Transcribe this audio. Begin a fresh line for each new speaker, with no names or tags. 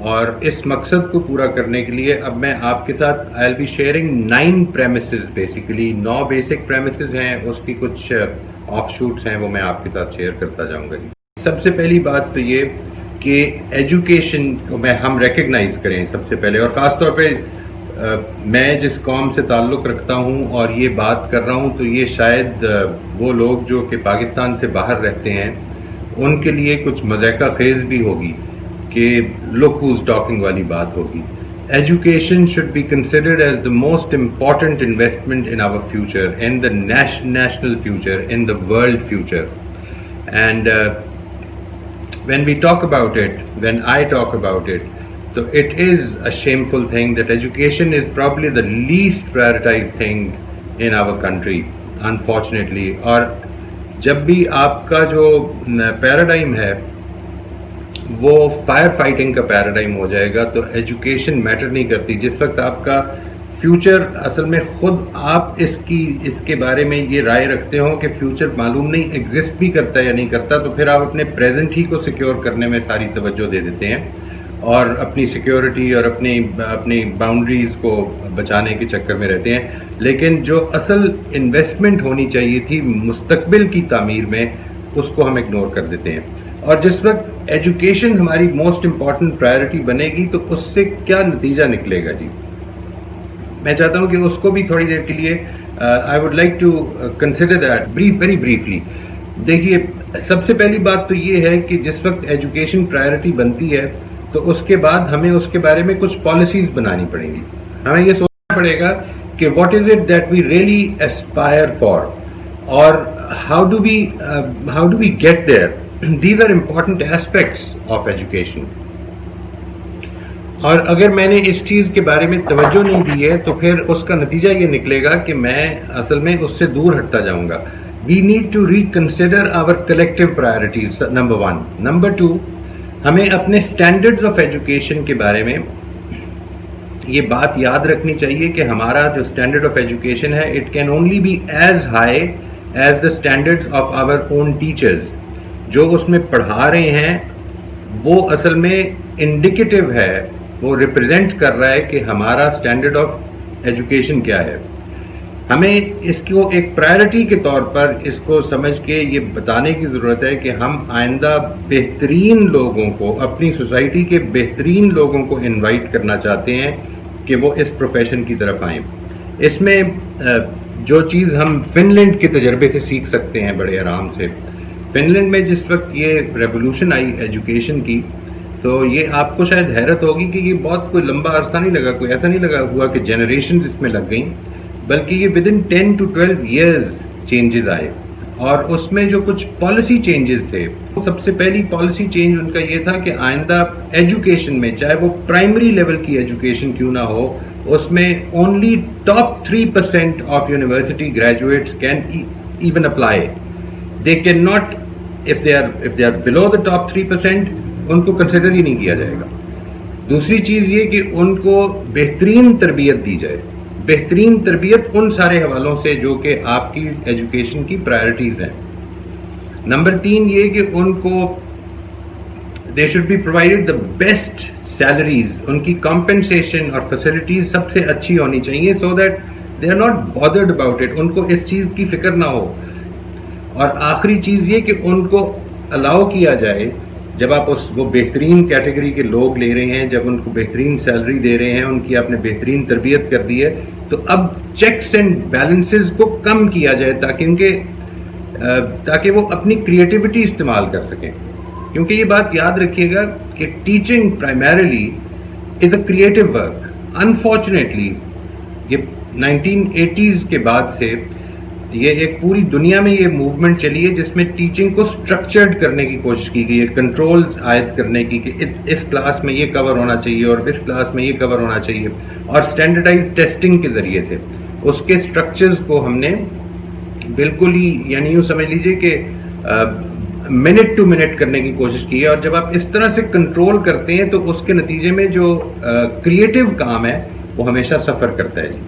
اور اس مقصد کو پورا کرنے کے لیے اب میں آپ کے ساتھ I will be sharing 9 premises, basically 9 basic premises ہیں، اس کی کچھ آف شوٹس ہیں، وہ میں آپ کے ساتھ شیئر کرتا جاؤں گا. سب سے پہلی بات تو یہ کہ ایجوکیشن کو ہم ریکگنائز کریں سب سے پہلے، اور خاص طور پہ میں جس قوم سے تعلق رکھتا ہوں اور یہ بات کر رہا ہوں تو یہ شاید وہ لوگ جو کہ پاکستان سے باہر رہتے ہیں ان کے لیے کچھ مضحکہ خیز بھی ہوگی کہ لک ہوز ٹاکنگ والی بات ہوگی. Education should be considered as the most important investment in our future, in the national future, in the world future. And when we talk about it, when I talk about it, so it is a shameful thing that education is probably the least prioritized thing in our country, unfortunately. اور جب بھی آپ کا جو paradigm ہے وہ fire fighting کا paradigm ہو جائے گا تو ایجوکیشن میٹر نہیں کرتی. جس وقت آپ کا فیوچر اصل میں خود آپ اس کے بارے میں یہ رائے رکھتے ہوں کہ فیوچر معلوم نہیں ایگزسٹ بھی کرتا ہے یا نہیں کرتا، تو پھر آپ اپنے پریزنٹ ہی کو سیکیور کرنے میں ساری توجہ دے دیتے ہیں اور اپنی سیکیورٹی اور اپنی باؤنڈریز کو بچانے کے چکر میں رہتے ہیں. لیکن جو اصل انویسٹمنٹ ہونی چاہیے تھی مستقبل کی تعمیر میں، اس کو ہم اگنور کر دیتے ہیں. اور جس وقت ایجوکیشن ہماری موسٹ امپورٹنٹ پرائرٹی بنے گی تو اس سے کیا نتیجہ نکلے گا جی؟ میں چاہتا ہوں کہ اس کو بھی تھوڑی دیر کے لیے I would like to consider that very briefly. دیکھیے، سب سے پہلی بات تو یہ ہے کہ جس وقت ایجوکیشن پرائرٹی بنتی ہے تو اس کے بعد ہمیں اس کے بارے میں کچھ پالیسیز بنانی پڑیں گی. ہمیں یہ سوچنا پڑے گا کہ what is it that we really aspire for, اور how do we get there. These are important aspects of education. اور اگر میں نے اس چیز کے بارے میں توجہ نہیں دی ہے تو پھر اس کا نتیجہ یہ نکلے گا کہ میں اصل میں اس سے دور ہٹتا جاؤں گا. We need to reconsider our collective priorities, number 1. Number 2، ہمیں اپنے اسٹینڈرڈز آف ایجوکیشن کے بارے میں یہ بات یاد رکھنی چاہیے کہ ہمارا جو اسٹینڈرڈ آف ایجوکیشن ہے it can only be as high as the standards of our own teachers. جو اس میں پڑھا رہے ہیں وہ اصل میں انڈیکیٹو ہے، وہ ریپرزینٹ کر رہا ہے کہ ہمارا اسٹینڈرڈ آف ایجوکیشن کیا ہے. ہمیں اس کو ایک پرائرٹی کے طور پر اس کو سمجھ کے یہ بتانے کی ضرورت ہے کہ ہم آئندہ بہترین لوگوں کو، اپنی سوسائٹی کے بہترین لوگوں کو انوائٹ کرنا چاہتے ہیں کہ وہ اس پروفیشن کی طرف آئیں. اس میں جو چیز ہم فن لینڈ کے تجربے سے سیکھ سکتے ہیں بڑے آرام سے. فن لینڈ میں جس وقت یہ ریولوشن آئی ایجوکیشن کی تو یہ آپ کو شاید حیرت ہوگی کہ یہ بہت کوئی لمبا عرصہ نہیں لگا، کوئی ایسا نہیں لگا ہوا کہ جنریشنز اس میں لگ گئیں، بلکہ یہ with in 10 to 12 years changes آئے. اور اس میں جو کچھ پالیسی چینجز تھے، سب سے پہلی پالیسی چینج ان کا یہ تھا کہ آئندہ ایجوکیشن میں، چاہے وہ پرائمری لیول کی ایجوکیشن کیوں نہ ہو، اس میں only top 3% of university graduates can even apply. They can not, if they are below the top 3%، ان کو کنسیڈر ہی نہیں کیا جائے گا. دوسری چیز یہ کہ ان کو بہترین تربیت دی جائے، بہترین تربیت ان سارے حوالوں سے جو کہ آپ کی ایجوکیشن کی پرائرٹیز ہیں. نمبر 3 یہ کہ ان کو they should be provided the best salaries، ان کی کمپنسیشن اور فیسلٹیز سب سے اچھی ہونی چاہیے so that they are not bothered about it، ان کو اس چیز کی فکر نہ ہو. اور آخری چیز یہ کہ ان کو الاؤ کیا جائے، جب آپ وہ بہترین کیٹیگری کے لوگ لے رہے ہیں، جب ان کو بہترین سیلری دے رہے ہیں، ان کی آپ نے بہترین تربیت کر دی ہے، تو اب چیکس اینڈ بیلنسز کو کم کیا جائے تاکہ وہ اپنی کریٹیوٹی استعمال کر سکیں. کیونکہ یہ بات یاد رکھیے گا کہ teaching primarily is a creative work. Unfortunately یہ 1980s کے بعد سے یہ ایک پوری دنیا میں یہ موومنٹ چلی ہے جس میں ٹیچنگ کو سٹرکچرڈ کرنے کی کوشش کی گئی ہے، کنٹرولز عائد کرنے کی کہ اس کلاس میں یہ کور ہونا چاہیے اور اس کلاس میں یہ کور ہونا چاہیے، اور اسٹینڈرڈائز ٹیسٹنگ کے ذریعے سے اس کے سٹرکچرز کو ہم نے بالکل ہی، یعنی یوں سمجھ لیجئے کہ منٹ ٹو منٹ کرنے کی کوشش کی ہے. اور جب آپ اس طرح سے کنٹرول کرتے ہیں تو اس کے نتیجے میں جو کریٹو کام ہے وہ ہمیشہ سفر کرتا ہے جی.